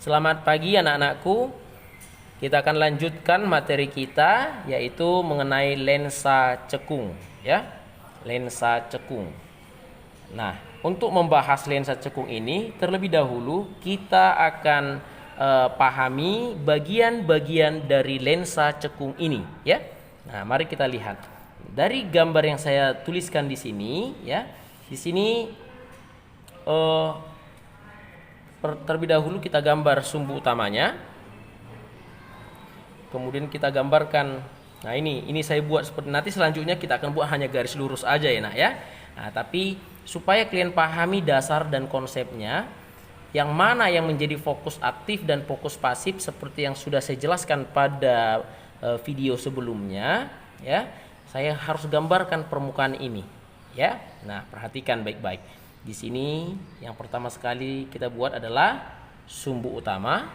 Selamat pagi anak-anakku. Kita akan lanjutkan materi kita, yaitu mengenai lensa cekung, ya. Lensa cekung. Nah, untuk membahas lensa cekung ini, terlebih dahulu kita akan pahami bagian-bagian dari lensa cekung ini, ya. Nah, mari kita lihat. Dari gambar yang saya tuliskan di sini, ya. Di sini terlebih dahulu kita gambar sumbu utamanya. Kemudian kita gambarkan. Nah, ini saya buat seperti, nanti selanjutnya kita akan buat hanya garis lurus aja ya, Nak, ya. Nah, tapi supaya kalian pahami dasar dan konsepnya, yang mana yang menjadi fokus aktif dan fokus pasif seperti yang sudah saya jelaskan pada video sebelumnya, ya. Saya harus gambarkan permukaan ini, ya. Nah, perhatikan baik-baik. Di sini yang pertama sekali kita buat adalah sumbu utama.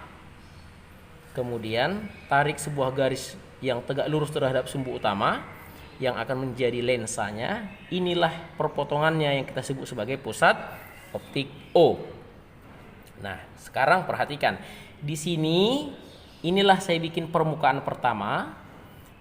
Kemudian tarik sebuah garis yang tegak lurus terhadap sumbu utama yang akan menjadi lensanya. Inilah perpotongannya yang kita sebut sebagai pusat optik O. Nah, sekarang perhatikan. Di sini inilah saya bikin permukaan pertama,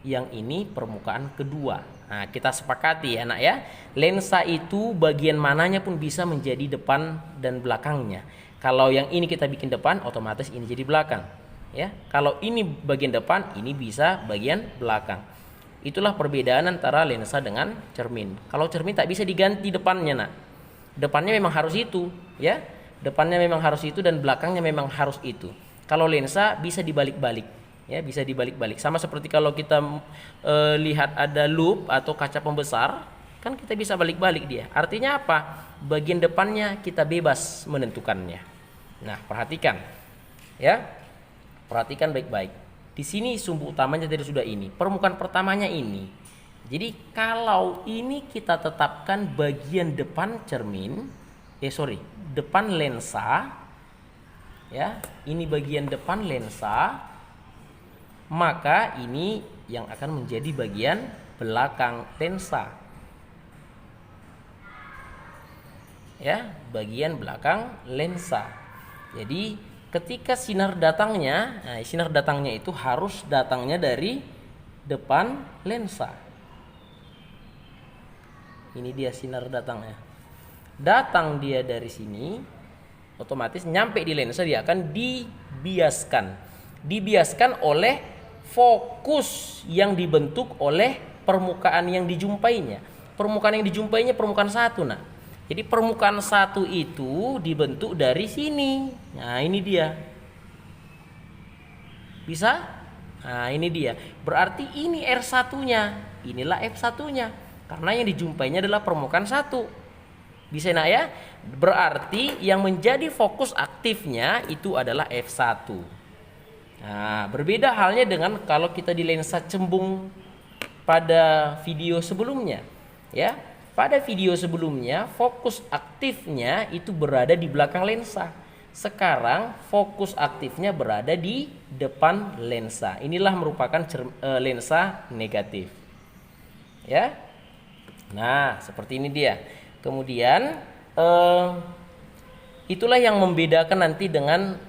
yang ini permukaan kedua. Nah, kita sepakati ya, Nak, ya. Lensa itu bagian mananya pun bisa menjadi depan dan belakangnya. Kalau yang ini kita bikin depan, otomatis ini jadi belakang, ya. Kalau ini bagian depan, ini bisa bagian belakang. Itulah perbedaan antara lensa dengan cermin. Kalau cermin tak bisa diganti depannya, Nak. Depannya memang harus itu, ya. Depannya memang harus itu dan belakangnya memang harus itu. Kalau lensa bisa dibalik-balik. Ya, bisa dibalik-balik. Sama seperti kalau kita lihat ada loop atau kaca pembesar, kan kita bisa balik-balik dia. Artinya apa? Bagian depannya kita bebas menentukannya. Nah, perhatikan. Ya. Perhatikan baik-baik. Di sini sumbu utamanya tadi sudah ini. Permukaan pertamanya ini. Jadi kalau ini kita tetapkan bagian depan cermin, depan lensa, ya. Ini bagian depan lensa, maka ini yang akan menjadi bagian belakang lensa, ya, bagian belakang lensa. Jadi ketika sinar datangnya, sinar datangnya itu harus datangnya dari depan lensa. Ini dia sinar datangnya. Datang dia dari sini, otomatis nyampe di lensa, dia akan dibiaskan oleh fokus yang dibentuk oleh permukaan yang dijumpainya. Permukaan yang dijumpainya permukaan satu, Nah. Jadi permukaan satu itu dibentuk dari sini. Nah, ini dia. Bisa? Nah, ini dia. Berarti ini R1-nya, inilah F1-nya. Karena yang dijumpainya adalah permukaan satu. Bisa, Nak, ya? Berarti yang menjadi fokus aktifnya itu adalah F1. Nah, berbeda halnya dengan kalau kita di lensa cembung pada video sebelumnya, ya. Pada video sebelumnya fokus aktifnya itu berada di belakang lensa. Sekarang fokus aktifnya berada di depan lensa. Inilah merupakan lensa negatif, ya. Nah, seperti ini dia. Kemudian itulah yang membedakan nanti dengan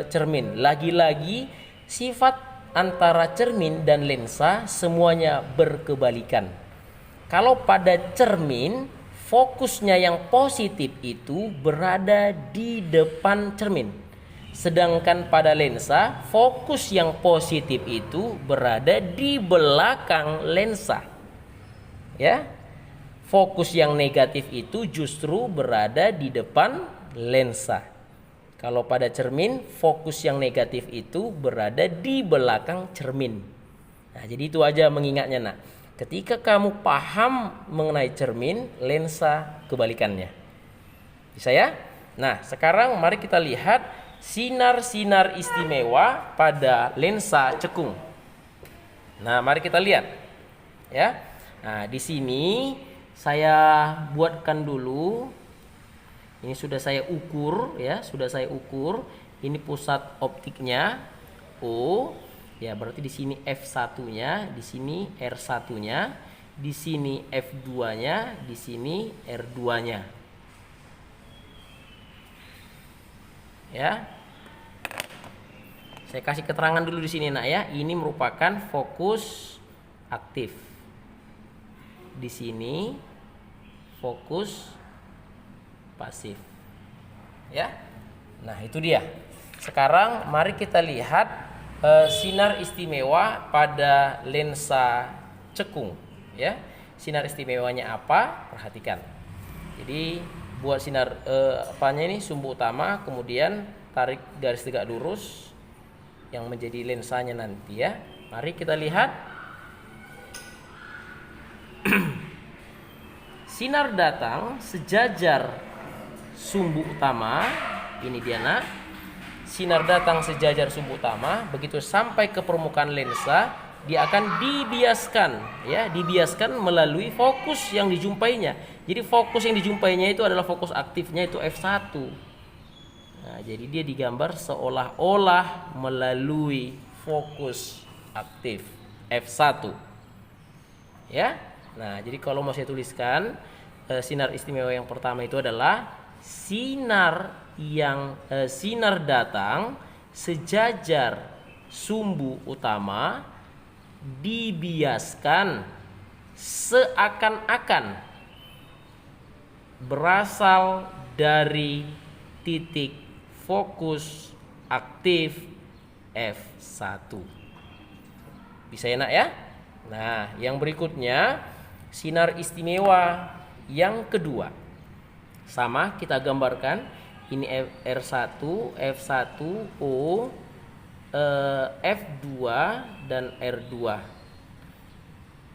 cermin. Lagi-lagi sifat antara cermin dan lensa semuanya berkebalikan. Kalau pada cermin, fokusnya yang positif itu berada di depan cermin. Sedangkan pada lensa, fokus yang positif itu berada di belakang lensa. Ya. Fokus yang negatif itu justru berada di depan lensa. Kalau pada cermin, fokus yang negatif itu berada di belakang cermin. Nah, jadi itu aja mengingatnya, Nak. Ketika kamu paham mengenai cermin, lensa kebalikannya. Bisa, ya? Nah, sekarang mari kita lihat sinar-sinar istimewa pada lensa cekung. Nah, mari kita lihat, ya. Nah, di sini saya buatkan dulu. Ini sudah saya ukur, ya, sudah saya ukur. Ini pusat optiknya O, ya, berarti di sini F1-nya, di sini R1-nya, di sini F2-nya, di sini R2-nya. Ya. Saya kasih keterangan dulu di sini nak ya. Ini merupakan fokus aktif. Di sini fokus pasif. Ya. Nah, itu dia. Sekarang mari kita lihat sinar istimewa pada lensa cekung ya. Sinar istimewanya apa? Perhatikan. Jadi buat sinar apanya ini sumbu utama, kemudian tarik garis tegak lurus yang menjadi lensanya nanti ya. Mari kita lihat. Sinar datang sejajar sumbu utama. Ini dia nak. Sinar datang sejajar sumbu utama, begitu sampai ke permukaan lensa, dia akan dibiaskan ya, dibiaskan melalui fokus yang dijumpainya. Jadi fokus yang dijumpainya itu adalah fokus aktifnya itu F1. Nah, jadi dia digambar seolah-olah melalui fokus aktif F1. Ya. Nah, jadi kalau mau saya tuliskan sinar istimewa yang pertama itu adalah sinar datang sejajar sumbu utama dibiaskan seakan-akan berasal dari titik fokus aktif F1. Bisa enak ya? Nah, yang berikutnya sinar istimewa yang kedua. Sama kita gambarkan. Ini R1, F1O, F2 dan R2.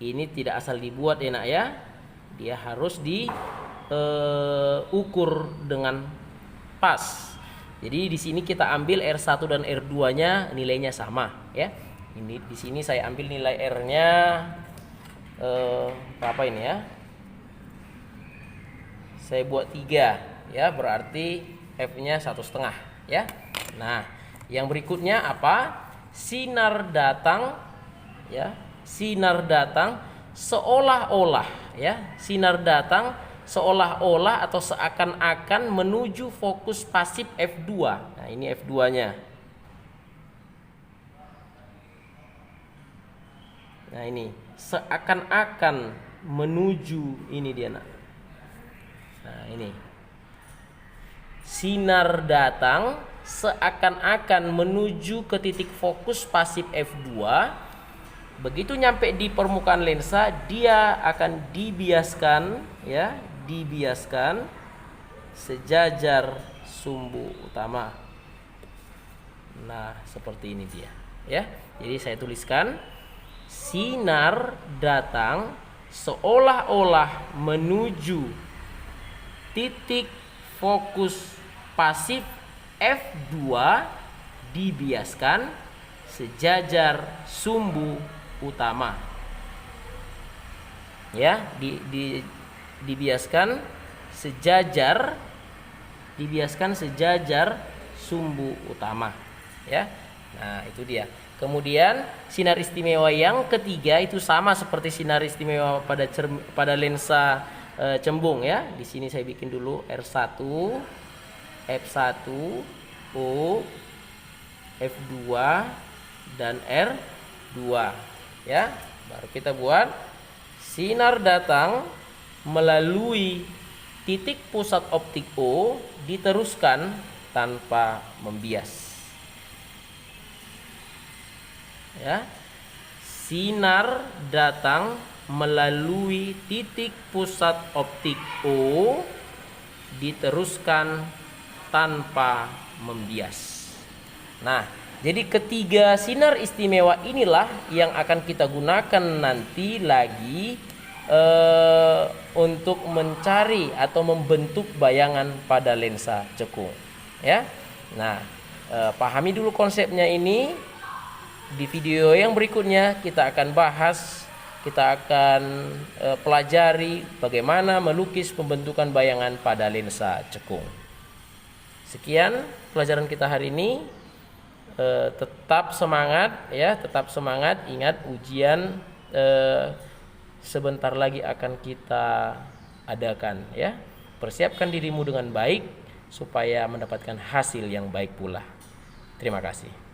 Ini tidak asal dibuat enak ya. Dia harus diukur dengan pas. Jadi di sini kita ambil R1 dan R2-nya nilainya sama ya. Ini di sini saya ambil nilai R-nya berapa ini ya? Saya buat 3 ya, berarti F-nya 1,5 ya. Nah, yang berikutnya apa? Sinar datang ya. Sinar datang seolah-olah ya. Sinar datang seolah-olah atau seakan-akan menuju fokus pasif F2. Nah, ini F2-nya. Nah, ini seakan-akan menuju ini dia nak. Nah, ini. Sinar datang seakan-akan menuju ke titik fokus pasif F2. Begitu nyampe di permukaan lensa, dia akan dibiaskan ya, dibiaskan sejajar sumbu utama. Nah, seperti ini dia ya. Jadi saya tuliskan sinar datang seolah-olah menuju titik fokus pasif F2 dibiaskan sejajar sumbu utama. Ya, dibiaskan sejajar sumbu utama. Ya. Nah, itu dia. Kemudian sinar istimewa yang ketiga itu sama seperti sinar istimewa pada lensa cembung ya. Di sini saya bikin dulu R1, F1, O, F2 dan R2 ya. Baru kita buat sinar datang melalui titik pusat optik O diteruskan tanpa membias. Ya. Sinar datang melalui titik pusat optik O diteruskan tanpa membias. Nah, jadi ketiga sinar istimewa inilah yang akan kita gunakan nanti lagi untuk mencari atau membentuk bayangan pada lensa cekung. Ya. Nah, pahami dulu konsepnya ini. Di video yang berikutnya kita akan bahas, kita akan pelajari bagaimana melukis pembentukan bayangan pada lensa cekung. Sekian pelajaran kita hari ini. Tetap semangat ya, tetap semangat. Ingat ujian sebentar lagi akan kita adakan ya. Persiapkan dirimu dengan baik supaya mendapatkan hasil yang baik pula. Terima kasih.